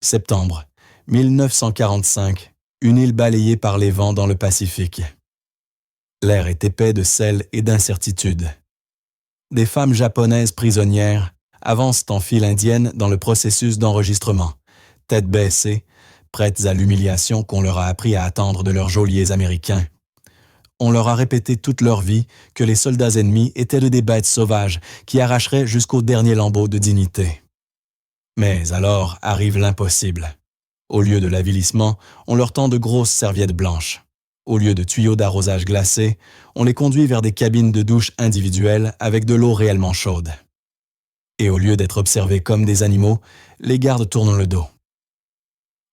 Septembre 1945, une île balayée par les vents dans le Pacifique. L'air est épais de sel et d'incertitude. Des femmes japonaises prisonnières avancent en file indienne dans le processus d'enregistrement, tête baissée, prêtes à l'humiliation qu'on leur a appris à attendre de leurs geôliers américains. On leur a répété toute leur vie que les soldats ennemis étaient de des bêtes sauvages qui arracheraient jusqu'au dernier lambeau de dignité. Mais alors arrive l'impossible. Au lieu de l'avilissement, on leur tend de grosses serviettes blanches. Au lieu de tuyaux d'arrosage glacés, on les conduit vers des cabines de douche individuelles avec de l'eau réellement chaude. Et au lieu d'être observés comme des animaux, les gardes tournent le dos.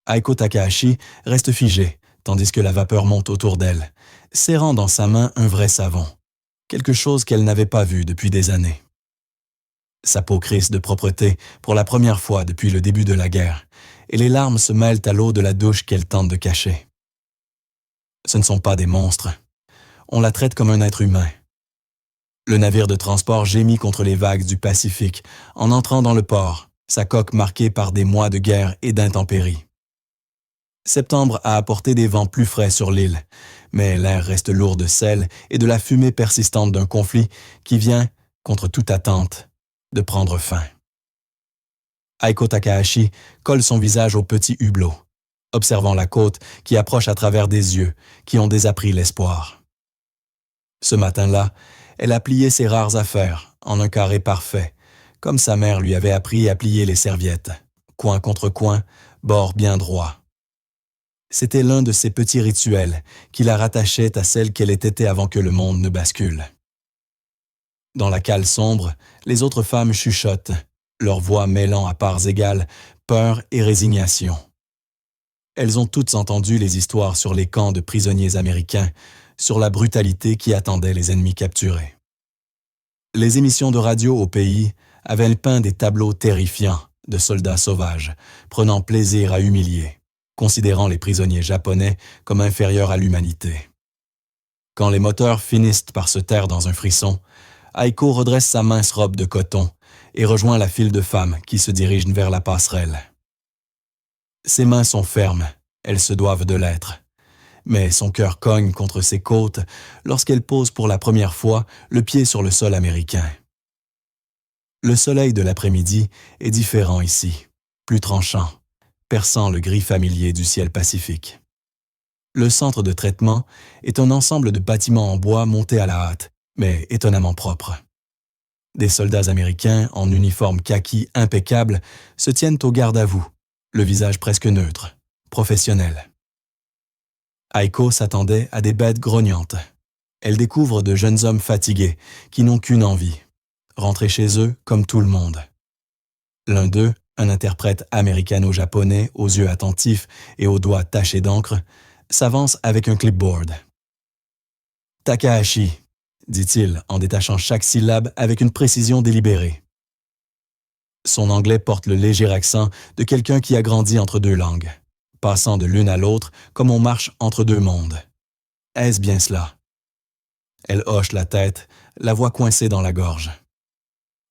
Aiko Takahashi reste figée, tandis que la vapeur monte autour d'elle, serrant dans sa main un vrai savon, quelque chose qu'elle n'avait pas vu depuis des années. Sa peau crisse de propreté pour la première fois depuis le début de la guerre, et les larmes se mêlent à l'eau de la douche qu'elle tente de cacher. Ce ne sont pas des monstres. On la traite comme un être humain. Le navire de transport gémit contre les vagues du Pacifique en entrant dans le port, sa coque marquée par des mois de guerre et d'intempéries. Septembre a apporté des vents plus frais sur l'île, mais l'air reste lourd de sel et de la fumée persistante d'un conflit qui vient, contre toute attente, de prendre fin. Aiko Takahashi colle son visage au petit hublot, observant la côte qui approche à travers des yeux qui ont désappris l'espoir. Ce matin-là, elle a plié ses rares affaires en un carré parfait, comme sa mère lui avait appris à plier les serviettes, coin contre coin, bord bien droit. C'était l'un de ces petits rituels qui la rattachaient à celle qu'elle était avant que le monde ne bascule. Dans la cale sombre, les autres femmes chuchotent, leur voix mêlant à parts égales peur et résignation. Elles ont toutes entendu les histoires sur les camps de prisonniers américains, sur la brutalité qui attendait les ennemis capturés. Les émissions de radio au pays avaient peint des tableaux terrifiants de soldats sauvages, prenant plaisir à humilier, considérant les prisonniers japonais comme inférieurs à l'humanité. Quand les moteurs finissent par se taire dans un frisson, Aiko redresse sa mince robe de coton et rejoint la file de femmes qui se dirigent vers la passerelle. Ses mains sont fermes, elles se doivent de l'être. Mais son cœur cogne contre ses côtes lorsqu'elle pose pour la première fois le pied sur le sol américain. Le soleil de l'après-midi est différent ici, plus tranchant, perçant le gris familier du ciel pacifique. Le centre de traitement est un ensemble de bâtiments en bois montés à la hâte, mais étonnamment propres. Des soldats américains en uniforme kaki impeccable se tiennent au garde à vous, le visage presque neutre, professionnel. Aiko s'attendait à des bêtes grognantes. Elle découvre de jeunes hommes fatigués qui n'ont qu'une envie, rentrer chez eux comme tout le monde. L'un d'eux, un interprète américano-japonais aux yeux attentifs et aux doigts tachés d'encre, s'avance avec un clipboard. « Takahashi », dit-il en détachant chaque syllabe avec une précision délibérée. Son anglais porte le léger accent de quelqu'un qui a grandi entre deux langues, passant de l'une à l'autre comme on marche entre deux mondes. Est-ce bien cela? Elle hoche la tête, la voix coincée dans la gorge.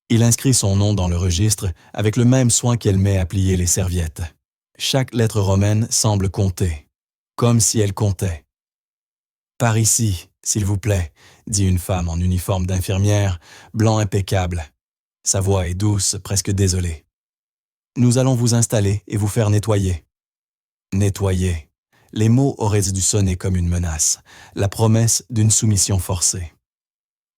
Il inscrit son nom dans le registre avec le même soin qu'elle met à plier les serviettes. Chaque lettre romaine semble compter, comme si elle comptait. « Par ici, s'il vous plaît », dit une femme en uniforme d'infirmière, blanc impeccable. Sa voix est douce, presque désolée. « Nous allons vous installer et vous faire nettoyer. » Nettoyer. Les mots auraient dû sonner comme une menace, la promesse d'une soumission forcée.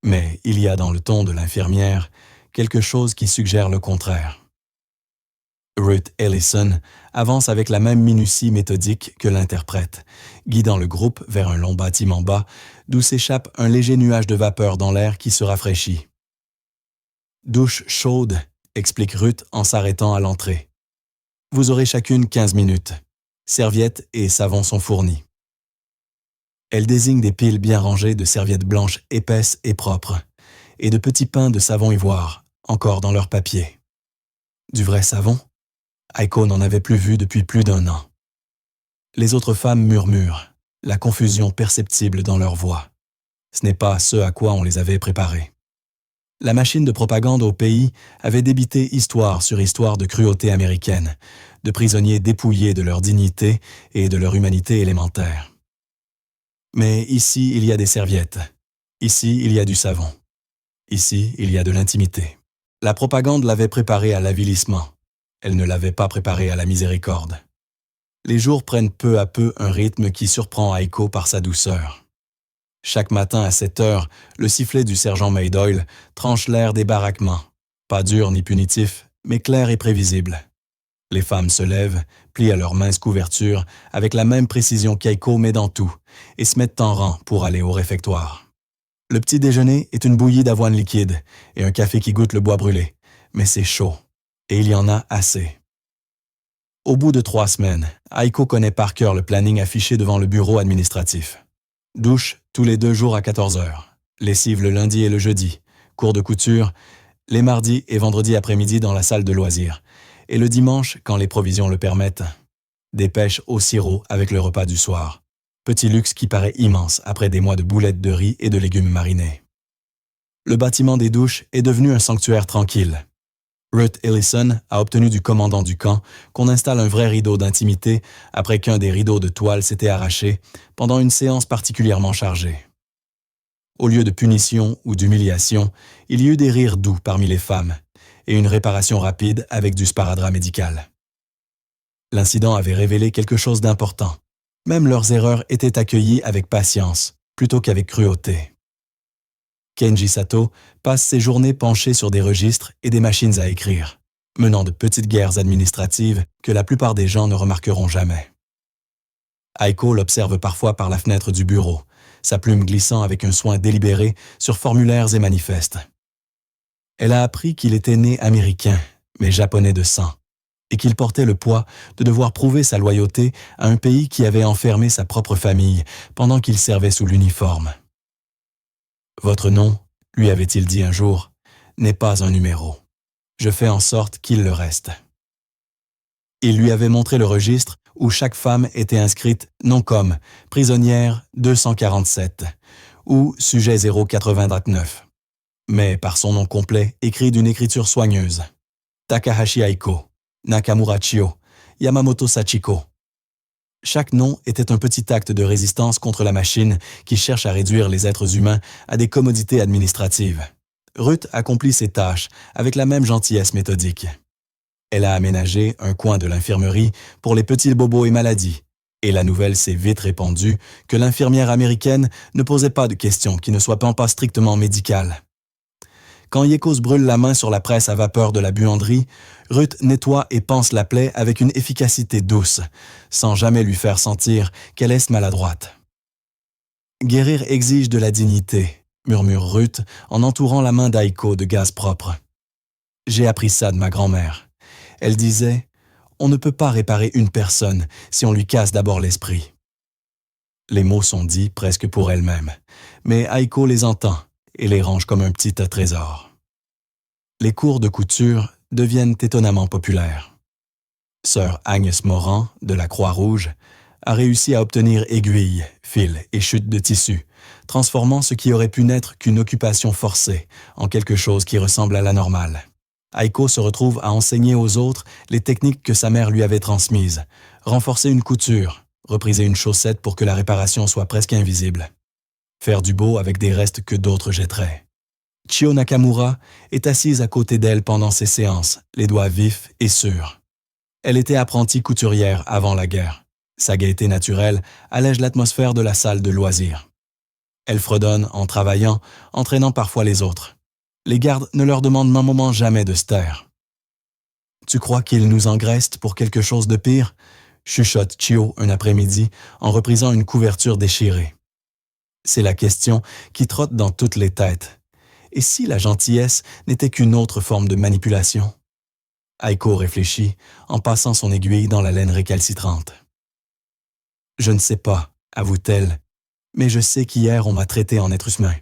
Mais il y a dans le ton de l'infirmière quelque chose qui suggère le contraire. Ruth Ellison avance avec la même minutie méthodique que l'interprète, guidant le groupe vers un long bâtiment bas d'où s'échappe un léger nuage de vapeur dans l'air qui se rafraîchit. « Douche chaude », explique Ruth en s'arrêtant à l'entrée. « Vous aurez chacune 15 minutes. Serviettes et savons sont fournis. » Elle désigne des piles bien rangées de serviettes blanches épaisses et propres, et de petits pains de savon ivoire, encore dans leur papier. Du vrai savon? Aiko n'en avait plus vu depuis plus d'1 an. Les autres femmes murmurent, la confusion perceptible dans leur voix. Ce n'est pas ce à quoi on les avait préparés. La machine de propagande au pays avait débité histoire sur histoire de cruauté américaine, de prisonniers dépouillés de leur dignité et de leur humanité élémentaire. Mais ici, il y a des serviettes. Ici, il y a du savon. Ici, il y a de l'intimité. La propagande l'avait préparé à l'avilissement. Elle ne l'avait pas préparé à la miséricorde. Les jours prennent peu à peu un rythme qui surprend Aiko par sa douceur. Chaque matin à 7 heures, le sifflet du sergent Maydoyle tranche l'air des baraquements. Pas dur ni punitif, mais clair et prévisible. Les femmes se lèvent, plient à leurs minces couvertures avec la même précision qu'Aiko met dans tout et se mettent en rang pour aller au réfectoire. Le petit déjeuner est une bouillie d'avoine liquide et un café qui goûte le bois brûlé, mais c'est chaud et il y en a assez. Au bout de 3 semaines, Aiko connaît par cœur le planning affiché devant le bureau administratif. Douche tous les 2 jours à 14 heures, lessive le lundi et le jeudi, cours de couture, les mardis et vendredis après-midi dans la salle de loisirs, et le dimanche, quand les provisions le permettent, des pêches au sirop avec le repas du soir. Petit luxe qui paraît immense après des mois de boulettes de riz et de légumes marinés. Le bâtiment des douches est devenu un sanctuaire tranquille. Ruth Ellison a obtenu du commandant du camp qu'on installe un vrai rideau d'intimité après qu'un des rideaux de toile s'était arraché pendant une séance particulièrement chargée. Au lieu de punition ou d'humiliation, il y eut des rires doux parmi les femmes et une réparation rapide avec du sparadrap médical. L'incident avait révélé quelque chose d'important. Même leurs erreurs étaient accueillies avec patience, plutôt qu'avec cruauté. Kenji Sato passe ses journées penché sur des registres et des machines à écrire, menant de petites guerres administratives que la plupart des gens ne remarqueront jamais. Aiko l'observe parfois par la fenêtre du bureau, sa plume glissant avec un soin délibéré sur formulaires et manifestes. Elle a appris qu'il était né américain, mais japonais de sang, et qu'il portait le poids de devoir prouver sa loyauté à un pays qui avait enfermé sa propre famille pendant qu'il servait sous l'uniforme. « Votre nom, lui avait-il dit un jour, n'est pas un numéro. Je fais en sorte qu'il le reste. » Il lui avait montré le registre où chaque femme était inscrite non comme « prisonnière 247 » ou « sujet 089 », mais par son nom complet écrit d'une écriture soigneuse. Takahashi Aiko, Nakamura Chio, Yamamoto Sachiko. Chaque nom était un petit acte de résistance contre la machine qui cherche à réduire les êtres humains à des commodités administratives. Ruth accomplit ses tâches avec la même gentillesse méthodique. Elle a aménagé un coin de l'infirmerie pour les petits bobos et maladies, et la nouvelle s'est vite répandue que l'infirmière américaine ne posait pas de questions qui ne soient pas strictement médicales. Quand Yekos brûle la main sur la presse à vapeur de la buanderie, Ruth nettoie et panse la plaie avec une efficacité douce, sans jamais lui faire sentir qu'elle est maladroite. « Guérir exige de la dignité », murmure Ruth en entourant la main d'Aiko de gaz propre. « J'ai appris ça de ma grand-mère. Elle disait « On ne peut pas réparer une personne si on lui casse d'abord l'esprit. » Les mots sont dits presque pour elle-même, mais Aiko les entend et les range comme un petit trésor. Les cours de couture deviennent étonnamment populaires. Sœur Agnès Morand, de la Croix-Rouge, a réussi à obtenir aiguilles, fils et chutes de tissu, transformant ce qui aurait pu n'être qu'une occupation forcée en quelque chose qui ressemble à la normale. Aiko se retrouve à enseigner aux autres les techniques que sa mère lui avait transmises, renforcer une couture, repriser une chaussette pour que la réparation soit presque invisible. Faire du beau avec des restes que d'autres jetteraient. Chio Nakamura est assise à côté d'elle pendant ses séances, les doigts vifs et sûrs. Elle était apprentie couturière avant la guerre. Sa gaieté naturelle allège l'atmosphère de la salle de loisirs. Elle fredonne en travaillant, entraînant parfois les autres. Les gardes ne leur demandent un moment jamais de se taire. « Tu crois qu'ils nous engraissent pour quelque chose de pire ?» chuchote Chio un après-midi en reprisant une couverture déchirée. C'est la question qui trotte dans toutes les têtes. Et si la gentillesse n'était qu'une autre forme de manipulation? Aiko réfléchit en passant son aiguille dans la laine récalcitrante. « Je ne sais pas, avoue-t-elle, mais je sais qu'hier on m'a traité en être humain.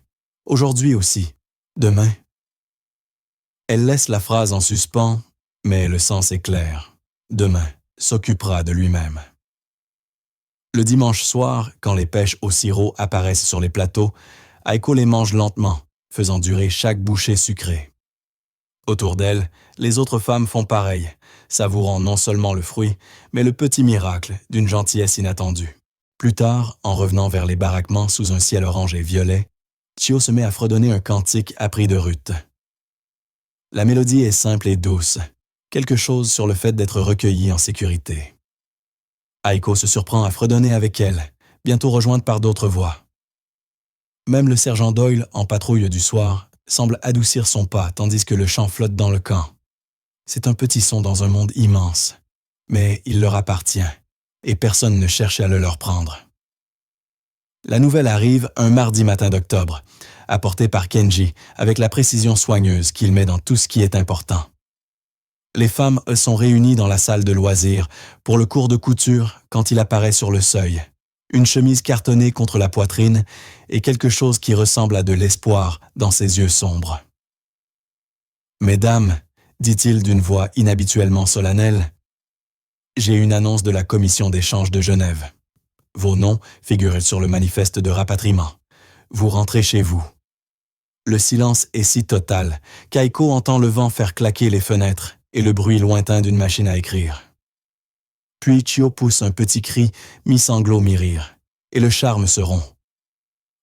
Aujourd'hui aussi. Demain. » Elle laisse la phrase en suspens, mais le sens est clair. Demain s'occupera de lui-même. Le dimanche soir, quand les pêches au sirop apparaissent sur les plateaux, Aiko les mange lentement, faisant durer chaque bouchée sucrée. Autour d'elle, les autres femmes font pareil, savourant non seulement le fruit, mais le petit miracle d'une gentillesse inattendue. Plus tard, en revenant vers les baraquements sous un ciel orange et violet, Chio se met à fredonner un cantique appris de Ruth. La mélodie est simple et douce, quelque chose sur le fait d'être recueilli en sécurité. Aiko se surprend à fredonner avec elle, bientôt rejointe par d'autres voix. Même le sergent Doyle, en patrouille du soir, semble adoucir son pas tandis que le chant flotte dans le camp. C'est un petit son dans un monde immense, mais il leur appartient, et personne ne cherche à le leur prendre. La nouvelle arrive un mardi matin d'octobre, apportée par Kenji avec la précision soigneuse qu'il met dans tout ce qui est important. Les femmes sont réunies dans la salle de loisirs pour le cours de couture quand il apparaît sur le seuil. Une chemise cartonnée contre la poitrine et quelque chose qui ressemble à de l'espoir dans ses yeux sombres. « Mesdames, dit-il d'une voix inhabituellement solennelle, j'ai une annonce de la Commission d'échange de Genève. Vos noms figurent sur le manifeste de rapatriement. Vous rentrez chez vous. » Le silence est si total qu'Aiko entend le vent faire claquer les fenêtres et le bruit lointain d'une machine à écrire. Puis Chio pousse un petit cri, mi-sanglot, mi-rire, et le charme se rompt.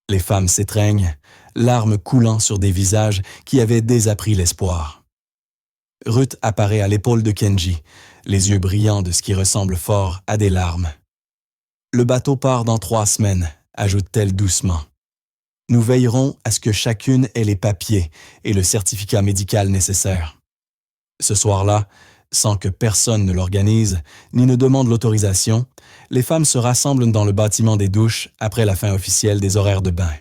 Les femmes s'étreignent, larmes coulant sur des visages qui avaient désappris l'espoir. Ruth apparaît à l'épaule de Kenji, les yeux brillants de ce qui ressemble fort à des larmes. « Le bateau part dans 3 semaines, ajoute-t-elle doucement. Nous veillerons à ce que chacune ait les papiers et le certificat médical nécessaire. Ce soir-là, sans que personne ne l'organise ni ne demande l'autorisation, les femmes se rassemblent dans le bâtiment des douches après la fin officielle des horaires de bain.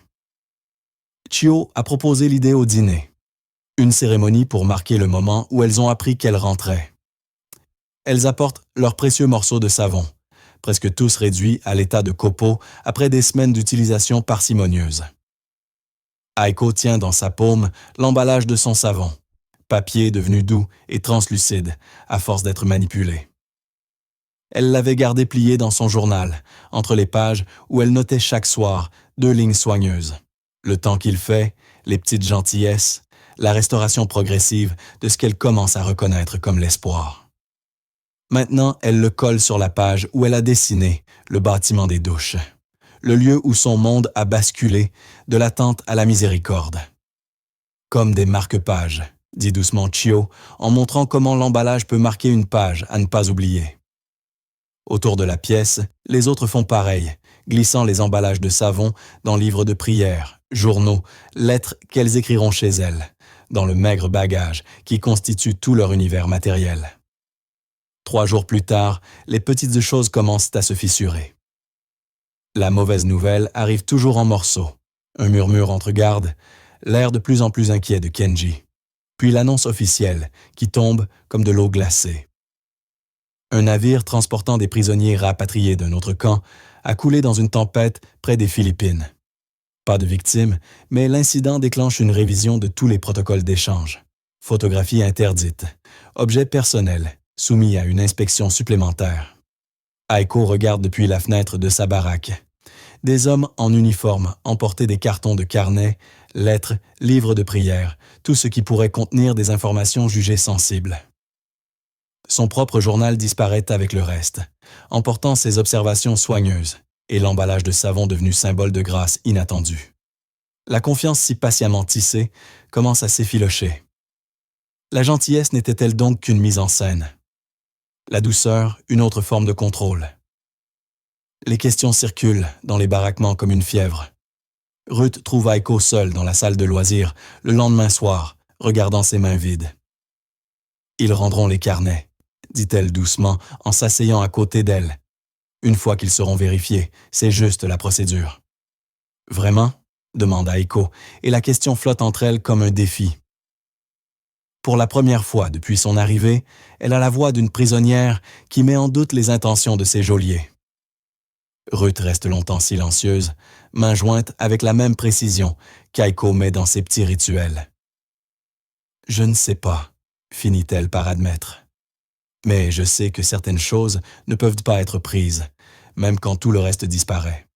Chio a proposé l'idée au dîner, une cérémonie pour marquer le moment où elles ont appris qu'elles rentraient. Elles apportent leurs précieux morceaux de savon, presque tous réduits à l'état de copeaux après des semaines d'utilisation parcimonieuse. Aiko tient dans sa paume l'emballage de son savon, papier devenu doux et translucide à force d'être manipulé. Elle l'avait gardé plié dans son journal, entre les pages où elle notait chaque soir 2 lignes soigneuses. Le temps qu'il fait, les petites gentillesses, la restauration progressive de ce qu'elle commence à reconnaître comme l'espoir. Maintenant, elle le colle sur la page où elle a dessiné le bâtiment des douches, le lieu où son monde a basculé de l'attente à la miséricorde. Comme des marque-pages, dit doucement Chio, en montrant comment l'emballage peut marquer une page à ne pas oublier. Autour de la pièce, les autres font pareil, glissant les emballages de savon dans livres de prières, journaux, lettres qu'elles écriront chez elles, dans le maigre bagage qui constitue tout leur univers matériel. 3 jours plus tard, les petites choses commencent à se fissurer. La mauvaise nouvelle arrive toujours en morceaux. Un murmure entre gardes, l'air de plus en plus inquiet de Kenji. Puis l'annonce officielle, qui tombe comme de l'eau glacée. Un navire transportant des prisonniers rapatriés d'un autre camp a coulé dans une tempête près des Philippines. Pas de victimes, mais l'incident déclenche une révision de tous les protocoles d'échange. Photographie interdite, objets personnels, soumis à une inspection supplémentaire. Aiko regarde depuis la fenêtre de sa baraque. Des hommes en uniforme emportaient des cartons de carnets, lettres, livres de prières, tout ce qui pourrait contenir des informations jugées sensibles. Son propre journal disparaît avec le reste, emportant ses observations soigneuses et l'emballage de savon devenu symbole de grâce inattendue. La confiance si patiemment tissée commence à s'effilocher. La gentillesse n'était-elle donc qu'une mise en scène? La douceur, une autre forme de contrôle. Les questions circulent dans les baraquements comme une fièvre. Ruth trouve Aiko seule dans la salle de loisirs le lendemain soir, regardant ses mains vides. « Ils rendront les carnets », dit-elle doucement en s'asseyant à côté d'elle. « Une fois qu'ils seront vérifiés, c'est juste la procédure. »« Vraiment ?» demande Aiko, et la question flotte entre elles comme un défi. Pour la première fois depuis son arrivée, elle a la voix d'une prisonnière qui met en doute les intentions de ses geôliers. Ruth reste longtemps silencieuse, main jointe avec la même précision qu'Aiko met dans ses petits rituels. « Je ne sais pas », finit-elle par admettre. « Mais je sais que certaines choses ne peuvent pas être prises, même quand tout le reste disparaît.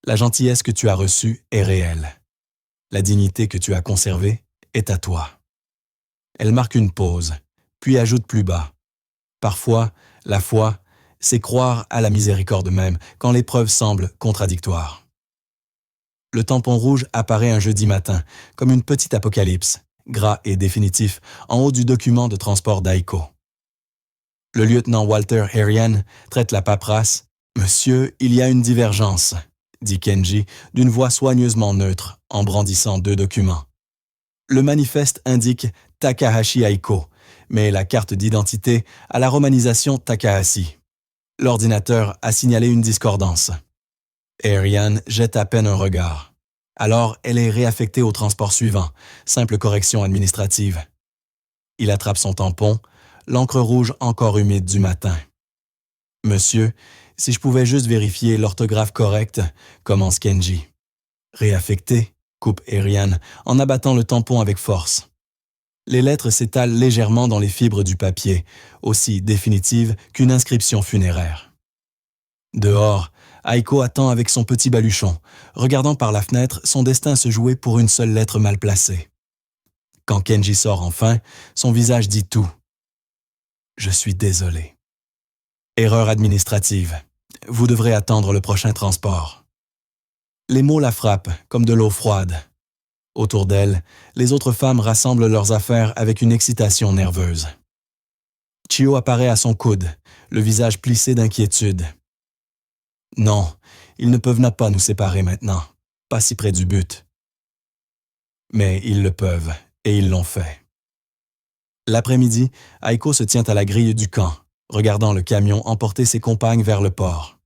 La gentillesse que tu as reçue est réelle. La dignité que tu as conservée est à toi. » Elle marque une pause, puis ajoute plus bas. Parfois, la foi, c'est croire à la miséricorde même quand les preuves semblent contradictoires. Le tampon rouge apparaît un jeudi matin, comme une petite apocalypse, gras et définitif, en haut du document de transport d'Aiko. Le lieutenant Walter Herian traite la paperasse. « Monsieur, il y a une divergence », dit Kenji d'une voix soigneusement neutre en brandissant 2 documents. Le manifeste indique Takahashi Aiko, mais la carte d'identité a la romanisation Takahashi. L'ordinateur a signalé une discordance. Herian jette à peine un regard. Alors, elle est réaffectée au transport suivant, simple correction administrative. Il attrape son tampon, l'encre rouge encore humide du matin. « Monsieur, si je pouvais juste vérifier l'orthographe correcte, commence Kenji. »« Réaffecté » coupe Herian en abattant le tampon avec force. Les lettres s'étalent légèrement dans les fibres du papier, aussi définitives qu'une inscription funéraire. Dehors, Aiko attend avec son petit baluchon, regardant par la fenêtre son destin se jouer pour une seule lettre mal placée. Quand Kenji sort enfin, son visage dit tout. « Je suis désolé. » Erreur administrative. Vous devrez attendre le prochain transport. Les mots la frappent comme de l'eau froide. Autour d'elle, les autres femmes rassemblent leurs affaires avec une excitation nerveuse. Chio apparaît à son coude, le visage plissé d'inquiétude. « Non, ils ne peuvent pas nous séparer maintenant, pas si près du but. » Mais ils le peuvent, et ils l'ont fait. L'après-midi, Aiko se tient à la grille du camp, regardant le camion emporter ses compagnes vers le port.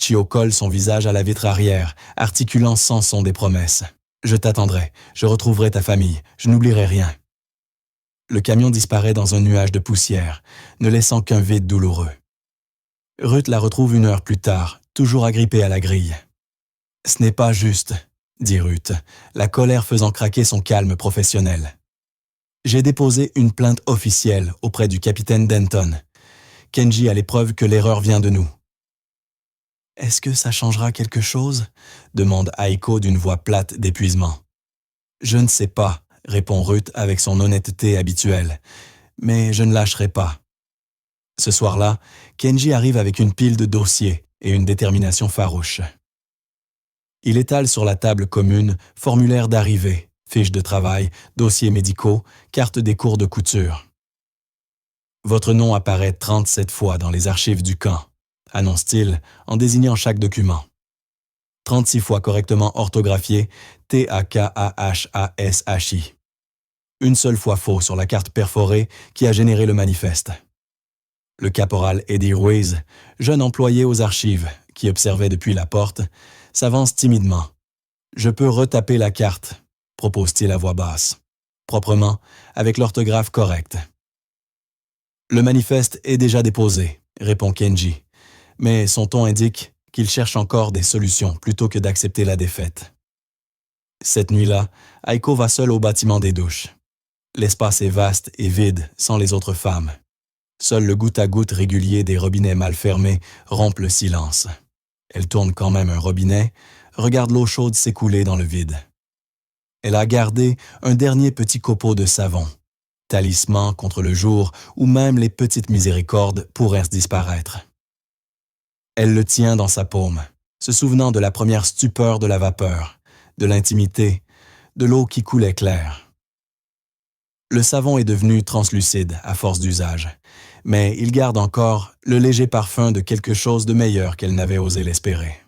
Chio colle son visage à la vitre arrière, articulant sans son des promesses. « Je t'attendrai, je retrouverai ta famille, je n'oublierai rien. » Le camion disparaît dans un nuage de poussière, ne laissant qu'un vide douloureux. Ruth la retrouve 1 heure plus tard, toujours agrippée à la grille. « Ce n'est pas juste, » dit Ruth, la colère faisant craquer son calme professionnel. « J'ai déposé une plainte officielle auprès du capitaine Denton. Kenji a les preuves que l'erreur vient de nous. » « Est-ce que ça changera quelque chose ?» demande Aiko d'une voix plate d'épuisement. « Je ne sais pas, » répond Ruth avec son honnêteté habituelle, « mais je ne lâcherai pas. » Ce soir-là, Kenji arrive avec une pile de dossiers et une détermination farouche. Il étale sur la table commune formulaire d'arrivée, fiches de travail, dossiers médicaux, cartes des cours de couture. « Votre nom apparaît 37 fois dans les archives du camp, » annonce-t-il en désignant chaque document. 36 fois correctement orthographié T-A-K-A-H-A-S-H-I. Une seule fois faux sur la carte perforée qui a généré le manifeste. Le caporal Eddie Ruiz, jeune employé aux archives, qui observait depuis la porte, s'avance timidement. « Je peux retaper la carte », propose-t-il à voix basse, proprement, avec l'orthographe correcte. « Le manifeste est déjà déposé », répond Kenji, mais son ton indique qu'il cherche encore des solutions plutôt que d'accepter la défaite. Cette nuit-là, Aiko va seule au bâtiment des douches. L'espace est vaste et vide sans les autres femmes. Seul le goutte-à-goutte régulier des robinets mal fermés rompt le silence. Elle tourne quand même un robinet, regarde l'eau chaude s'écouler dans le vide. Elle a gardé un dernier petit copeau de savon, talisman contre le jour où même les petites miséricordes pourraient disparaître. Elle le tient dans sa paume, se souvenant de la première stupeur de la vapeur, de l'intimité, de l'eau qui coulait claire. Le savon est devenu translucide à force d'usage, mais il garde encore le léger parfum de quelque chose de meilleur qu'elle n'avait osé l'espérer.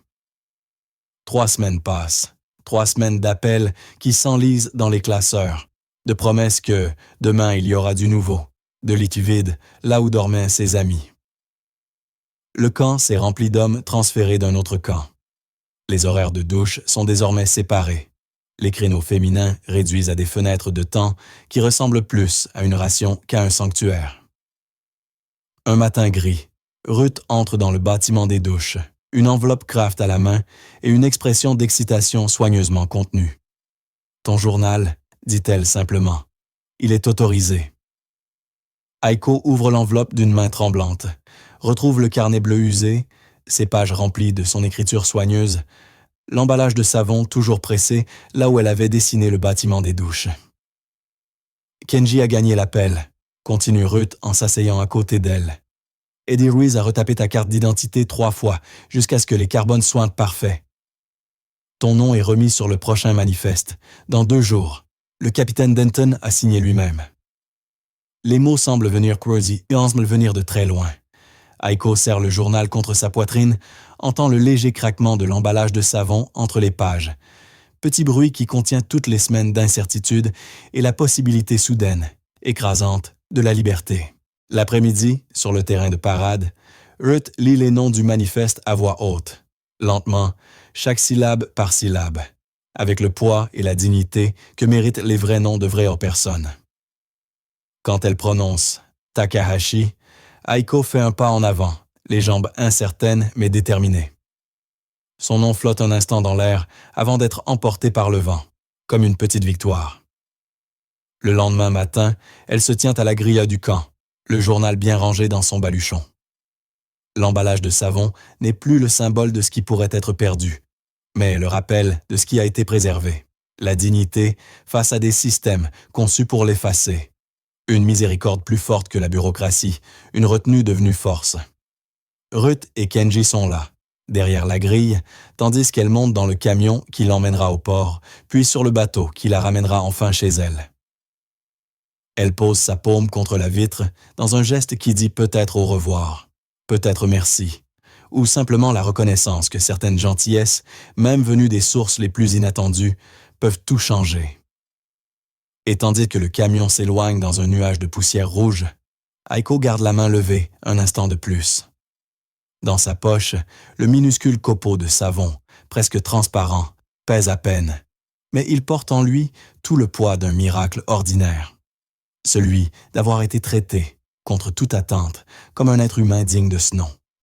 3 semaines passent, 3 semaines d'appels qui s'enlisent dans les classeurs, de promesses que demain il y aura du nouveau, de lits vides là où dormaient ses amis. Le camp s'est rempli d'hommes transférés d'un autre camp. Les horaires de douche sont désormais séparés. Les créneaux féminins réduits à des fenêtres de temps qui ressemblent plus à une ration qu'à un sanctuaire. Un matin gris, Ruth entre dans le bâtiment des douches, une enveloppe Kraft à la main et une expression d'excitation soigneusement contenue. « Ton journal », dit-elle simplement. « Il est autorisé. » Aiko ouvre l'enveloppe d'une main tremblante, retrouve le carnet bleu usé, ses pages remplies de son écriture soigneuse, l'emballage de savon toujours pressé là où elle avait dessiné le bâtiment des douches. Kenji a gagné l'appel, continue Ruth en s'asseyant à côté d'elle. Eddie Ruiz a retapé ta carte d'identité 3 fois, jusqu'à ce que les carbones soient parfaits. Ton nom est remis sur le prochain manifeste, dans 2 jours. Le capitaine Denton a signé lui-même. Les mots semblent venir de très loin. Aiko serre le journal contre sa poitrine, entend le léger craquement de l'emballage de savon entre les pages. Petit bruit qui contient toutes les semaines d'incertitude et la possibilité soudaine, écrasante, de la liberté. L'après-midi, sur le terrain de parade, Ruth lit les noms du manifeste à voix haute, lentement, chaque syllabe par syllabe, avec le poids et la dignité que méritent les vrais noms de vraies personnes. Quand elle prononce « Takahashi », Aiko fait un pas en avant, les jambes incertaines mais déterminées. Son nom flotte un instant dans l'air avant d'être emporté par le vent, comme une petite victoire. Le lendemain matin, elle se tient à la grille du camp, le journal bien rangé dans son baluchon. L'emballage de savon n'est plus le symbole de ce qui pourrait être perdu, mais le rappel de ce qui a été préservé. La dignité face à des systèmes conçus pour l'effacer. Une miséricorde plus forte que la bureaucratie, une retenue devenue force. Ruth et Kenji sont là, derrière la grille, tandis qu'elle monte dans le camion qui l'emmènera au port, puis sur le bateau qui la ramènera enfin chez elle. Elle pose sa paume contre la vitre dans un geste qui dit peut-être au revoir, peut-être merci, ou simplement la reconnaissance que certaines gentillesses, même venues des sources les plus inattendues, peuvent tout changer. Et tandis que le camion s'éloigne dans un nuage de poussière rouge, Aiko garde la main levée un instant de plus. Dans sa poche, le minuscule copeau de savon, presque transparent, pèse à peine, mais il porte en lui tout le poids d'un miracle ordinaire. Celui d'avoir été traité, contre toute attente, comme un être humain digne de ce nom.